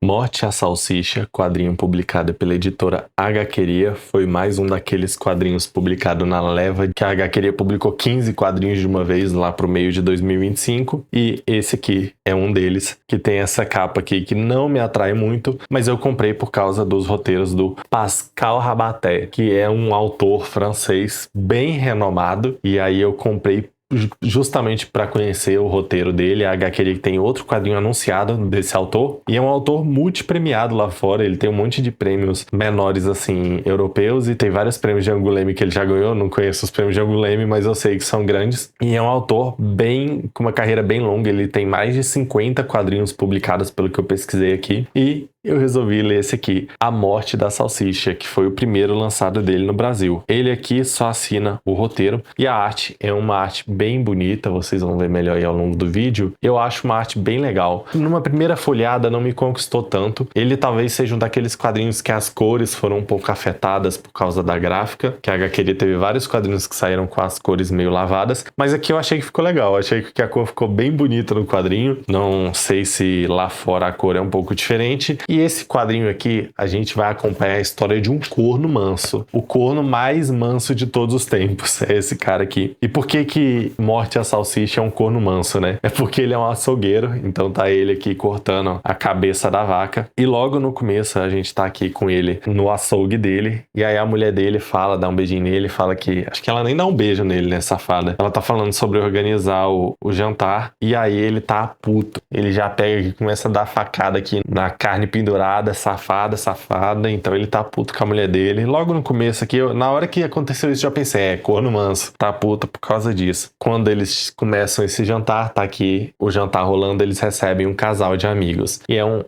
Morte à Salsicha, quadrinho publicado pela editora HQueria, foi mais um daqueles quadrinhos publicado na leva que a HQueria publicou 15 quadrinhos de uma vez lá pro meio de 2025, e esse aqui é um deles, que tem essa capa aqui que não me atrai muito, mas eu comprei por causa dos roteiros do Pascal Rabaté, que é um autor francês bem renomado, e aí eu comprei justamente para conhecer o roteiro dele. A HQueria tem outro quadrinho anunciado desse autor, e é um autor multipremiado lá fora. Ele tem um monte de prêmios menores, assim, europeus, e tem vários prêmios de Angoulême que ele já ganhou. Não conheço os prêmios de Angoulême, mas eu sei que são grandes. E é um autor com uma carreira bem longa. Ele tem mais de 50 quadrinhos publicados, pelo que eu pesquisei aqui, e eu resolvi ler esse aqui, A Morte da Salsicha, que foi o primeiro lançado dele no Brasil. Ele aqui só assina o roteiro, e a arte é uma arte bem bonita, vocês vão ver melhor aí ao longo do vídeo. Eu acho uma arte bem legal. Numa primeira folhada não me conquistou tanto. Ele talvez seja um daqueles quadrinhos que as cores foram um pouco afetadas por causa da gráfica, que a HQueria teve vários quadrinhos que saíram com as cores meio lavadas, mas aqui eu achei que ficou legal. Achei que a cor ficou bem bonita no quadrinho. Não sei se lá fora a cor é um pouco diferente. E esse quadrinho aqui, a gente vai acompanhar a história de um corno manso. O corno mais manso de todos os tempos é esse cara aqui. E por que Morte à Salsicha é um corno manso, né? É porque ele é um açougueiro, então tá ele aqui cortando a cabeça da vaca. E logo no começo a gente tá aqui com ele no açougue dele. E aí a mulher dele fala, dá um beijinho nele, fala que... Acho que ela nem dá um beijo nele, né, safada? Ela tá falando sobre organizar o jantar. E aí ele tá puto. Ele já pega e começa a dar facada aqui na carne pendurada, safada. Então ele tá puto com a mulher dele. Logo no começo aqui, na hora que aconteceu isso, já pensei, corno manso, tá puto por causa disso. Quando eles começam esse jantar, tá aqui o jantar rolando, eles recebem um casal de amigos. E é um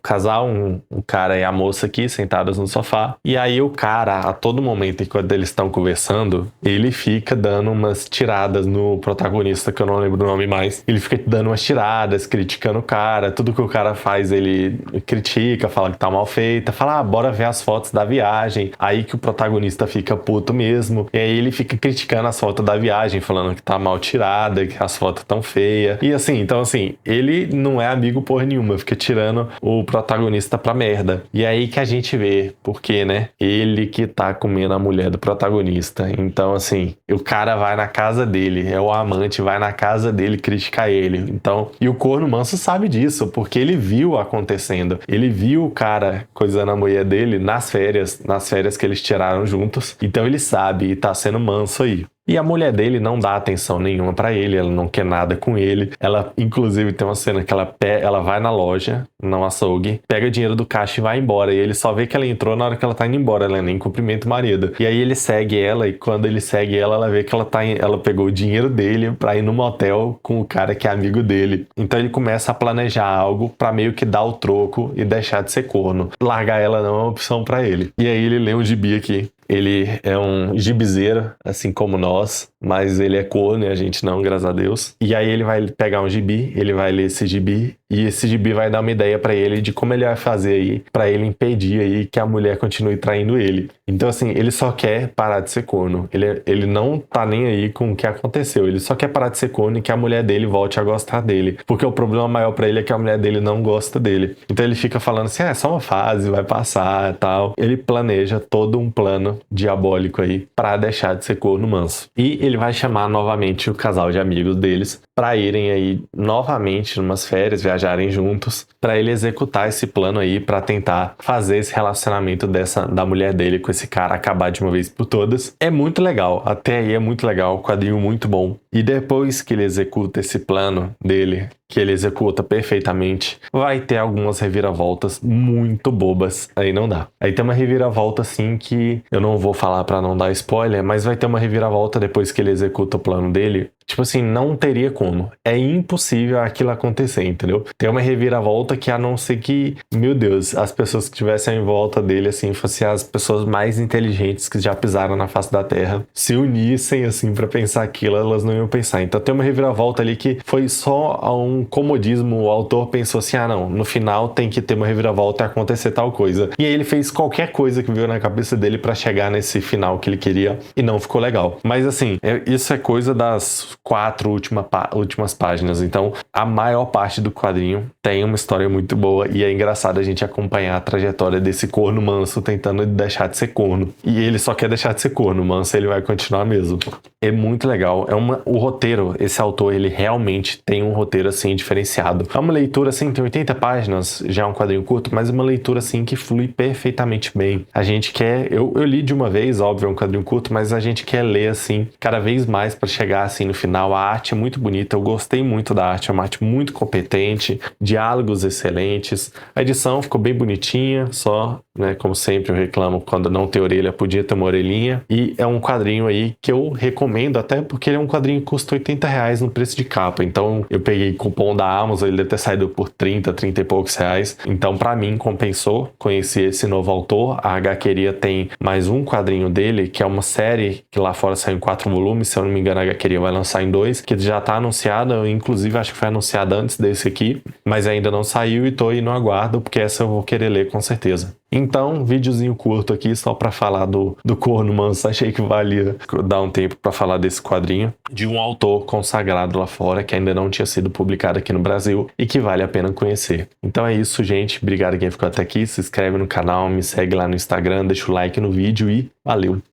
casal, um cara e a moça aqui sentados no sofá. E aí o cara, a todo momento, enquanto eles estão conversando, ele fica dando umas tiradas no protagonista, que eu não lembro o nome mais. Ele fica dando umas tiradas, criticando o cara. Tudo que o cara faz, ele critica, fala que tá mal feita, fala, bora ver as fotos da viagem. Aí que o protagonista fica puto mesmo. E aí ele fica criticando as fotos da viagem, falando que tá mal tirada, que as fotos tão feias. E assim, então assim, ele não é amigo porra nenhuma, fica tirando o protagonista pra merda. E aí que a gente vê, porque, né? Ele que tá comendo a mulher do protagonista. Então assim, o cara vai na casa dele, é o amante, vai na casa dele criticar ele. Então, e o corno manso sabe disso, porque ele viu acontecendo. Ele viu o cara coisando a mulher dele nas férias que eles tiraram juntos. Então ele sabe e tá sendo manso aí. E a mulher dele não dá atenção nenhuma pra ele, ela não quer nada com ele. Ela, inclusive, tem uma cena que ela vai na loja, no açougue, pega dinheiro do caixa e vai embora. E ele só vê que ela entrou na hora que ela tá indo embora, ela nem cumprimenta o marido. E aí ele segue ela, e quando ele segue ela, ela vê que ela pegou o dinheiro dele pra ir no motel com o cara que é amigo dele. Então ele começa a planejar algo pra meio que dar o troco e deixar de ser corno. Largar ela não é uma opção pra ele. E aí ele lê um gibi aqui. Ele é um gibizeiro, assim como nós, mas ele é corno e a gente não, graças a Deus. E aí ele vai pegar um gibi, ele vai ler esse gibi, e esse gibi vai dar uma ideia pra ele de como ele vai fazer aí, pra ele impedir aí que a mulher continue traindo ele. Então assim, ele só quer parar de ser corno. Ele não tá nem aí com o que aconteceu, ele só quer parar de ser corno e que a mulher dele volte a gostar dele. Porque o problema maior pra ele é que a mulher dele não gosta dele. Então ele fica falando assim, é só uma fase, vai passar e tal. Ele planeja todo um plano diabólico aí pra deixar de ser corno manso. E ele vai chamar novamente o casal de amigos deles pra irem aí novamente numas férias, viajarem juntos, pra ele executar esse plano aí, pra tentar fazer esse relacionamento da mulher dele com esse cara acabar de uma vez por todas. É muito legal, até aí é muito legal, quadrinho muito bom. E depois que ele executa esse plano dele, que ele executa perfeitamente, vai ter algumas reviravoltas muito bobas. Aí não dá. Aí tem uma reviravolta assim que eu não vou falar pra não dar spoiler, mas vai ter uma reviravolta depois que ele executa o plano dele. Tipo assim, não teria como. É impossível aquilo acontecer, entendeu? Tem uma reviravolta que, a não ser que, meu Deus, as pessoas que estivessem em volta dele, assim, fossem as pessoas mais inteligentes que já pisaram na face da Terra, se unissem, assim, pra pensar aquilo, elas não iam pensar. Então tem uma reviravolta ali que foi só um comodismo. O autor pensou assim, não, no final tem que ter uma reviravolta e acontecer tal coisa. E aí ele fez qualquer coisa que veio na cabeça dele pra chegar nesse final que ele queria e não ficou legal. Mas assim, isso é coisa das 4 últimas páginas. Então, a maior parte do quadrinho tem uma história muito boa e é engraçado a gente acompanhar a trajetória desse corno manso tentando deixar de ser corno. E ele só quer deixar de ser corno, manso ele vai continuar mesmo. É muito legal. O roteiro, esse autor, ele realmente tem um roteiro assim diferenciado. É uma leitura assim, tem 80 páginas, já é um quadrinho curto, mas uma leitura assim que flui perfeitamente bem. A gente quer, eu li de uma vez, óbvio, é um quadrinho curto, mas a gente quer ler assim cada vez mais para chegar assim no final. A arte é muito bonita, eu gostei muito da arte, é uma arte muito competente, diálogos excelentes. A edição ficou bem bonitinha, só, né, como sempre eu reclamo, quando não tem orelha, podia ter uma orelhinha. E é um quadrinho aí que eu recomendo, até porque ele é um quadrinho que custa R$80 no preço de capa. Então eu peguei cupom da Amazon, ele deve ter saído por 30 e poucos reais. Então para mim compensou conhecer esse novo autor. A HQeria tem mais um quadrinho dele, que é uma série que lá fora saiu em 4 volumes, se eu não me engano a HQeria vai lançar em 2, que já tá anunciada, inclusive acho que foi anunciada antes desse aqui, mas ainda não saiu e tô aí no aguardo, porque essa eu vou querer ler com certeza. Então, videozinho curto aqui só para falar do Corno Manso. Achei que valia dar um tempo para falar desse quadrinho de um autor consagrado lá fora que ainda não tinha sido publicado aqui no Brasil e que vale a pena conhecer. Então é isso, gente. Obrigado quem ficou até aqui. Se inscreve no canal, me segue lá no Instagram, deixa o like no vídeo e valeu!